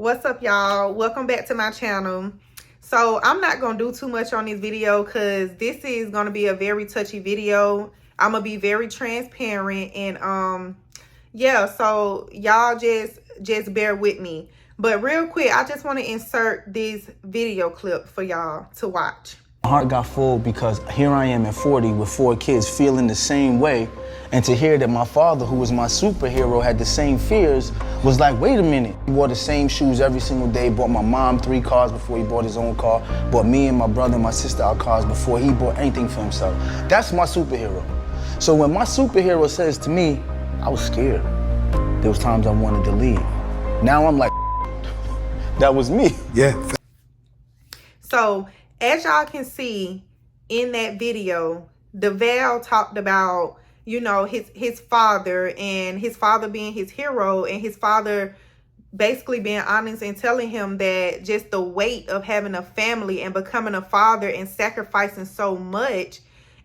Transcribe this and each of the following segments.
What's up, y'all? Welcome back to my channel. So I'm not gonna do too much on this video because this is gonna be a very touchy video. I'm gonna be very transparent, and yeah, so y'all just bear with me. But real quick, I just want to insert this video clip for y'all to watch. My heart got full because here I am at 40 with 4 kids feeling the same way. And to hear that my father, who was my superhero, had the same fears was like, wait a minute. He wore the same shoes every single day, bought my mom 3 cars before he bought his own car, bought me and my brother and my sister our cars before he bought anything for himself. That's my superhero. So when my superhero says to me, I was scared. There was times I wanted to leave. Now I'm like, that was me. Yeah. So as y'all can see in that video, DeVal talked about, you know, his father and his father being his hero, and his father basically being honest and telling him that just the weight of having a family and becoming a father and sacrificing so much,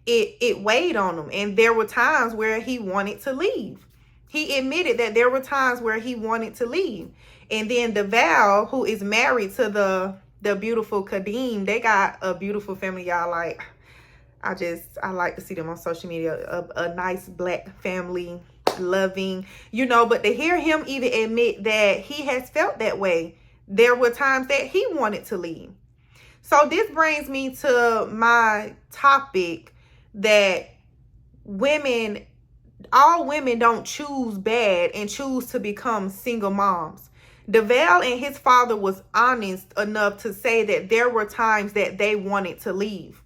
it weighed on him. And there were times where he wanted to leave. He admitted that there were times where he wanted to leave. And then DeVal, who is married to the beautiful Kadeem, they got a beautiful family, y'all. Like, I like to see them on social media, a nice black family, loving, you know. But to hear him even admit that he has felt that way, there were times that he wanted to leave. So this brings me to my topic that all women don't choose bad and choose to become single moms. DeVal and his father was honest enough to say that there were times that they wanted to leave,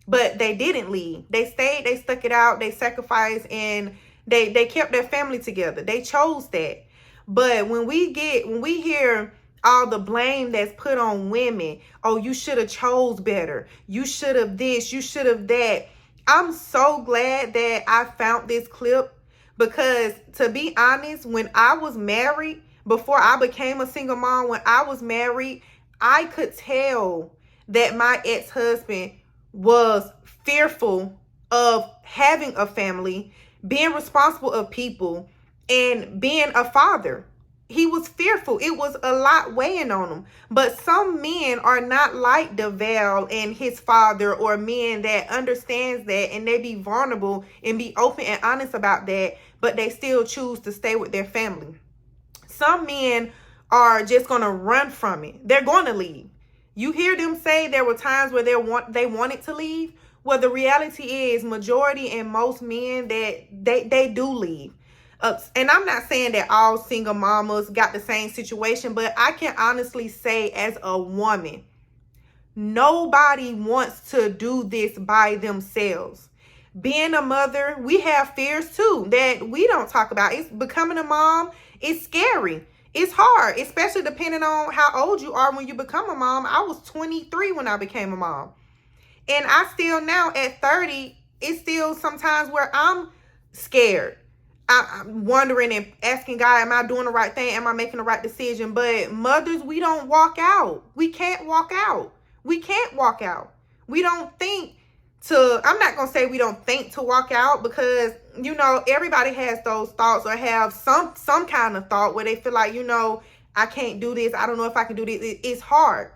but they didn't leave. They stayed, they stuck it out, they sacrificed, and they kept their family together. They chose that. But when we hear all the blame that's put on women, oh, you should have chose better, you should have this, you should have that. I'm so glad that I found this clip, because to be honest, when I was married, before I became a single mom, when I was married, I could tell that my ex-husband was fearful of having a family, being responsible of people, and being a father. He was fearful. It was a lot weighing on him. But some men are not like DeVal and his father, or men that understands that, and they be vulnerable and be open and honest about that, but they still choose to stay with their family. Some men are just going to run from it. They're going to leave. You hear them say there were times where they wanted to leave. Well, the reality is majority and most men that they do leave. And I'm not saying that all single mamas got the same situation, but I can honestly say as a woman, nobody wants to do this by themselves. Being a mother, we have fears too that we don't talk about. It's becoming a mom. It's scary. It's hard, especially depending on how old you are when you become a mom. I was 23 when I became a mom. And I still now at 30, it's still sometimes where I'm scared. I'm wondering and asking God, am I doing the right thing? Am I making the right decision? But mothers, we don't walk out. We can't walk out. We can't walk out. We don't think to, I'm not going to say we don't think to walk out, because, you know, everybody has those thoughts, or have some kind of thought where they feel like, you know, I can't do this. I don't know if I can do this. It's hard.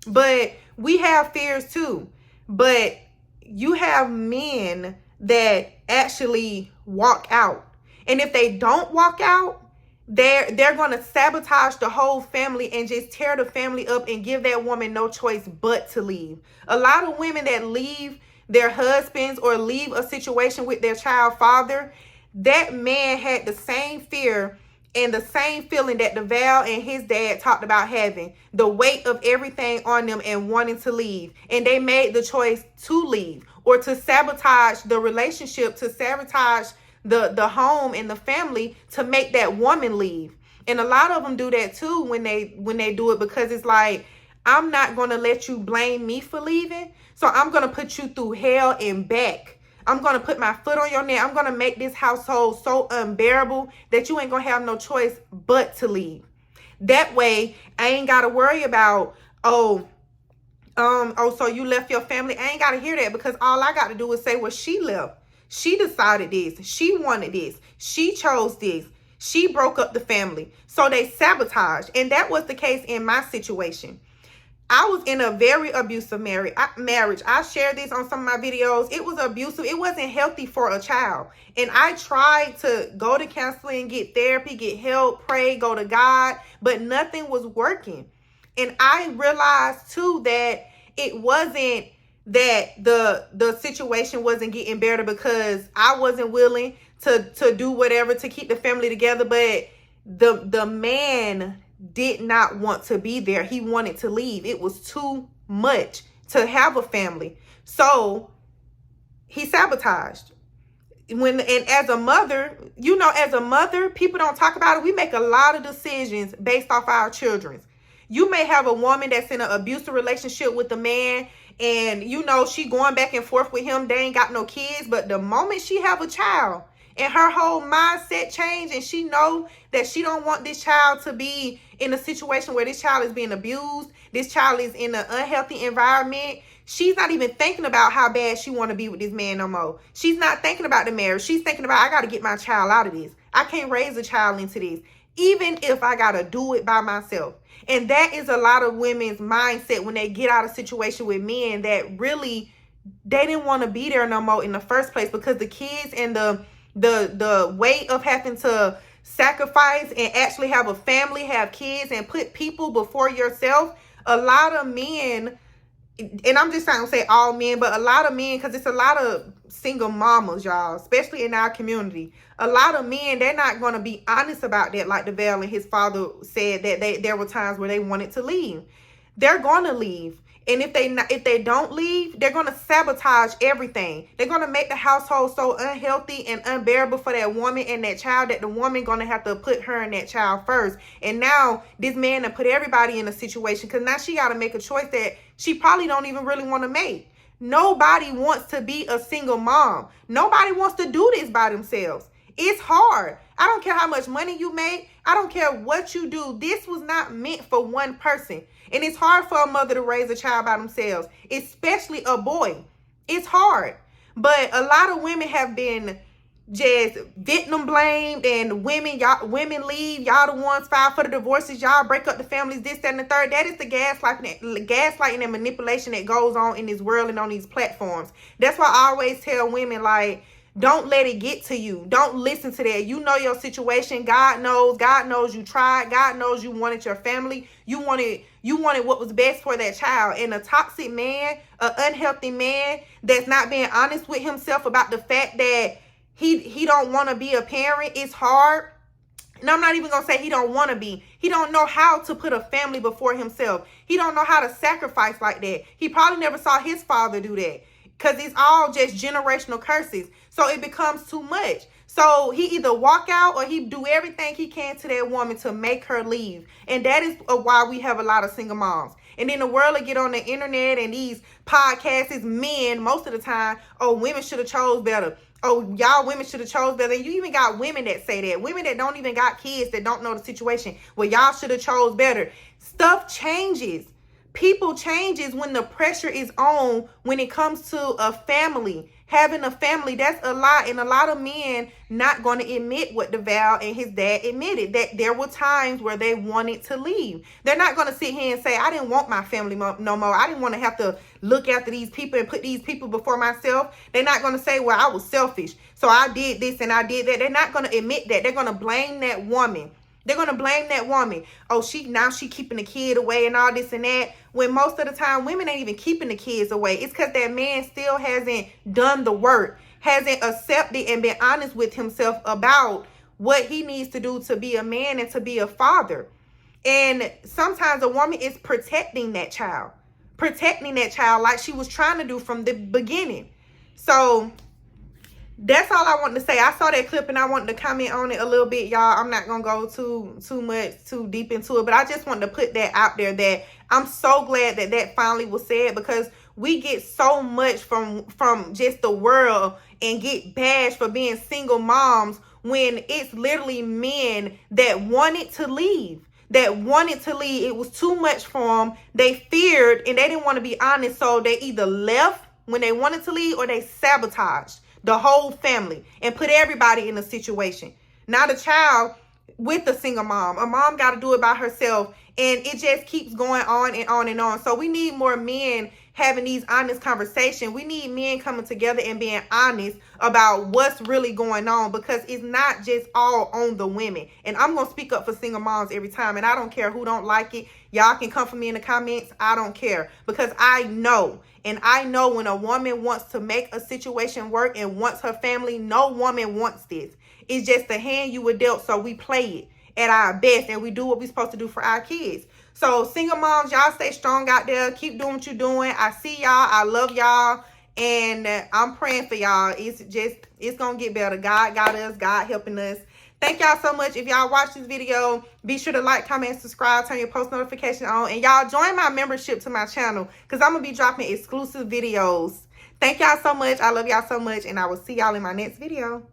But we have fears too. But you have men that actually walk out. And if they don't walk out, they're going to sabotage the whole family and just tear the family up and give that woman no choice but to leave. A lot of women that leave their husbands or leave a situation with their child father, that man had the same fear and the same feeling that DeVal and his dad talked about having, the weight of everything on them and wanting to leave. And they made the choice to leave, or to sabotage the relationship, to sabotage the home and the family, to make that woman leave. And a lot of them do that too when they do it, because it's like, I'm not going to let you blame me for leaving. So I'm going to put you through hell and back. I'm going to put my foot on your neck. I'm going to make this household so unbearable that you ain't going to have no choice but to leave. That way, I ain't got to worry about, so you left your family. I ain't got to hear that, because all I got to do is say, well, she left. She decided this. She wanted this. She chose this. She broke up the family. So they sabotaged. And that was the case in my situation. I was in a very abusive marriage. I shared this on some of my videos. It was abusive. It wasn't healthy for a child. And I tried to go to counseling, get therapy, get help, pray, go to God, but nothing was working. And I realized too that it wasn't that the situation wasn't getting better because I wasn't willing to do whatever to keep the family together, but the man did not want to be there. He wanted to leave. It was too much to have a family. So he sabotaged. And as a mother, as a mother, people don't talk about it. We make a lot of decisions based off our children. You may have a woman that's in an abusive relationship with a man, and she going back and forth with him. They ain't got no kids, but the moment she have a child and her whole mindset change, and she know that she don't want this child to be in a situation where this child is being abused, this child is in an unhealthy environment, she's not even thinking about how bad she want to be with this man no more. She's not thinking about the marriage. She's thinking about, I got to get my child out of this. I can't raise a child into this, even if I got to do it by myself. And that is a lot of women's mindset when they get out of situation with men that really, they didn't want to be there no more in the first place, because the kids and the weight of having to sacrifice and actually have a family, have kids, and put people before yourself. A lot of men, and I'm just trying to say all men, but a lot of men, because it's a lot of single mamas, y'all, especially in our community. A lot of men, they're not going to be honest about that, like DeVale and his father said, that there were times where they wanted to leave. They're going to leave. And if they don't leave, they're going to sabotage everything. They're going to make the household so unhealthy and unbearable for that woman and that child that the woman going to have to put her and that child first. And now this man to put everybody in a situation, because now she got to make a choice that she probably don't even really want to make. Nobody wants to be a single mom. Nobody wants to do this by themselves. It's hard. I don't care how much money you make. I don't care what you do. This was not meant for one person. And it's hard for a mother to raise a child by themselves, especially a boy. It's hard. But a lot of women have been just victim blamed, and women leave. Y'all the ones file for the divorces. Y'all break up the families, this, that, and the third. That is the gaslighting and manipulation that goes on in this world and on these platforms. That's why I always tell women, like, don't let it get to you. Don't listen to that. You know your situation. God knows. God knows you tried. God knows you wanted your family. You wanted what was best for that child. And a toxic man, an unhealthy man that's not being honest with himself about the fact that he don't want to be a parent, it's hard. And I'm not even going to say he don't want to be. He don't know how to put a family before himself. He don't know how to sacrifice like that. He probably never saw his father do that, because it's all just generational curses. So it becomes too much. So he either walk out or he do everything he can to that woman to make her leave. And that is why we have a lot of single moms. And then the world will get on the internet and these podcasts, is men most of the time, oh, women should have chose better. Oh, y'all women should have chose better. And you even got women that say that. Women that don't even got kids, that don't know the situation. Well, y'all should have chose better. Stuff changes. People changes when the pressure is on when it comes to a family. Having a family, that's a lot. And a lot of men not going to admit what DeVale and his dad admitted, that there were times where they wanted to leave. They're not going to sit here and say, I didn't want my family no more. I didn't want to have to look after these people and put these people before myself. They're not going to say, well, I was selfish, so I did this and I did that. They're not going to admit that. They're going to blame that woman. They're going to blame that woman. Oh, she keeping the kid away and all this and that. When most of the time, women ain't even keeping the kids away. It's because that man still hasn't done the work, hasn't accepted and been honest with himself about what he needs to do to be a man and to be a father. And sometimes a woman is protecting that child like she was trying to do from the beginning. So that's all I wanted to say. I saw that clip and I wanted to comment on it a little bit, y'all. I'm not going to go too deep into it, but I just wanted to put that out there, that I'm so glad that finally was said, because we get so much from just the world and get bashed for being single moms when it's literally men that wanted to leave. It was too much for them. They feared and they didn't want to be honest. So they either left when they wanted to leave or they sabotaged the whole family and put everybody in a situation. Now the child with a single mom. A mom got to do it by herself, and it just keeps going on and on and on. So we need more men having these honest conversations. We need men coming together and being honest about what's really going on, because it's not just all on the women. And I'm going to speak up for single moms every time, and I don't care who don't like it. Y'all can come for me in the comments. I don't care, because I know. And I know when a woman wants to make a situation work and wants her family, no woman wants this. It's just the hand you were dealt, so we play it at our best and we do what we're supposed to do for our kids. So single moms, y'all stay strong out there. Keep doing what you're doing. I see y'all. I love y'all. And I'm praying for y'all. It's going to get better. God got us. God helping us. Thank y'all so much. If y'all watch this video, be sure to like, comment, and subscribe. Turn your post notification on. And y'all join my membership to my channel, because I'm going to be dropping exclusive videos. Thank y'all so much. I love y'all so much. And I will see y'all in my next video.